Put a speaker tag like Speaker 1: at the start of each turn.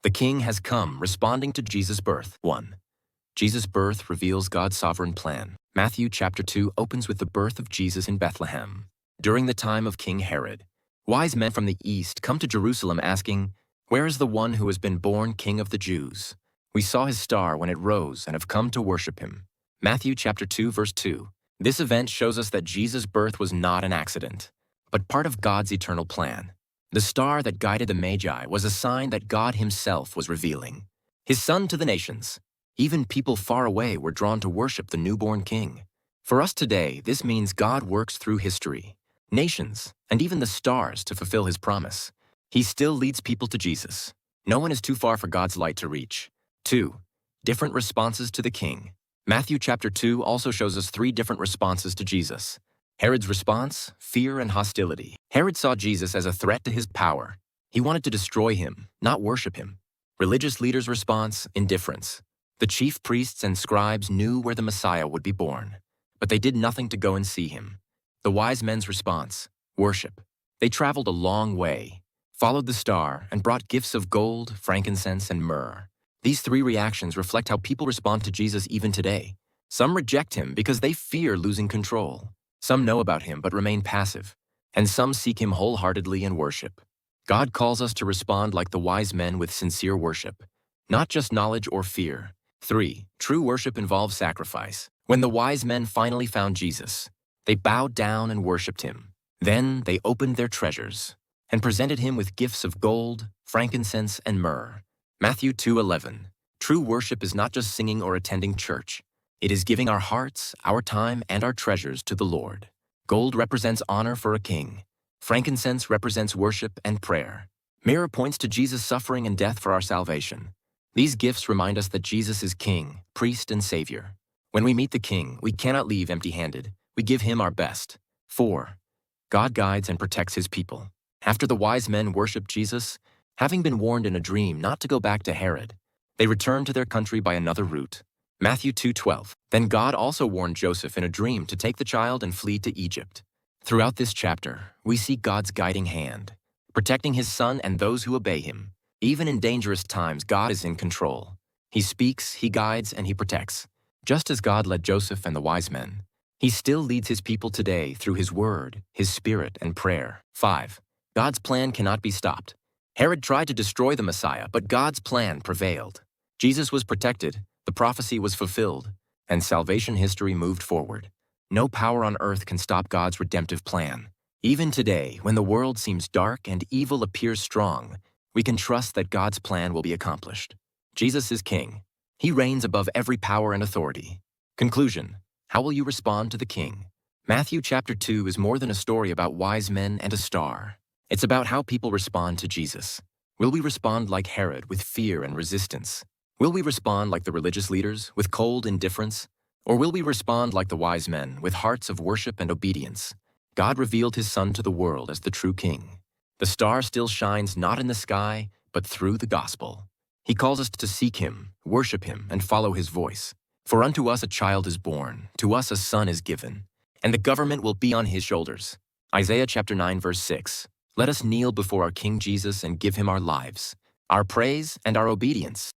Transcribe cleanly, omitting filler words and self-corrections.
Speaker 1: The King has come, responding to Jesus' birth. 1. Jesus' birth reveals God's sovereign plan. Matthew chapter 2 opens with the birth of Jesus in Bethlehem. During the time of King Herod, wise men from the east come to Jerusalem asking, "Where is the one who has been born King of the Jews? We saw his star when it rose and have come to worship him." Matthew chapter 2 verse 2. This event shows us that Jesus' birth was not an accident, but part of God's eternal plan. The star that guided the Magi was a sign that God himself was revealing his Son to the nations. Even people far away were drawn to worship the newborn King. For us today, this means God works through history, nations, and even the stars to fulfill his promise. He still leads people to Jesus. No one is too far for God's light to reach. 2. Different responses to the King. Matthew chapter 2 also shows us 3 different responses to Jesus. Herod's response, fear and hostility. Herod saw Jesus as a threat to his power. He wanted to destroy him, not worship him. Religious leaders' response, indifference. The chief priests and scribes knew where the Messiah would be born, but they did nothing to go and see him. The wise men's response, worship. They traveled a long way, followed the star, and brought gifts of gold, frankincense, and myrrh. These 3 reactions reflect how people respond to Jesus even today. Some reject him because they fear losing control. Some know about him but remain passive, and some seek him wholeheartedly in worship. God calls us to respond like the wise men with sincere worship, not just knowledge or fear. 3. True worship involves sacrifice. When the wise men finally found Jesus, they bowed down and worshipped him. Then they opened their treasures and presented him with gifts of gold, frankincense, and myrrh. Matthew 2:11. True worship is not just singing or attending church. It is giving our hearts, our time, and our treasures to the Lord. Gold represents honor for a king. Frankincense represents worship and prayer. Myrrh points to Jesus' suffering and death for our salvation. These gifts remind us that Jesus is King, priest, and Savior. When we meet the King, we cannot leave empty-handed. We give him our best. 4. God guides and protects his people. After the wise men worshiped Jesus, having been warned in a dream not to go back to Herod, they returned to their country by another route. Matthew 2:12. Then God also warned Joseph in a dream to take the child and flee to Egypt. Throughout this chapter, we see God's guiding hand, protecting his Son and those who obey him. Even in dangerous times, God is in control. He speaks, he guides, and he protects. Just as God led Joseph and the wise men, he still leads his people today through his word, his spirit, and prayer. 5. God's plan cannot be stopped. Herod tried to destroy the Messiah, but God's plan prevailed. Jesus was protected, the prophecy was fulfilled, and salvation history moved forward. No power on earth can stop God's redemptive plan. Even today, when the world seems dark and evil appears strong, we can trust that God's plan will be accomplished. Jesus is King. He reigns above every power and authority. Conclusion: how will you respond to the King? Matthew chapter 2 is more than a story about wise men and a star. It's about how people respond to Jesus. Will we respond like Herod with fear and resistance? Will we respond like the religious leaders with cold indifference? Or will we respond like the wise men with hearts of worship and obedience? God revealed his Son to the world as the true King. The star still shines not in the sky, but through the gospel. He calls us to seek him, worship him, and follow his voice. For unto us a child is born, to us a son is given, and the government will be on his shoulders. Isaiah chapter 9 verse 6. Let us kneel before our King Jesus and give him our lives, our praise, and our obedience.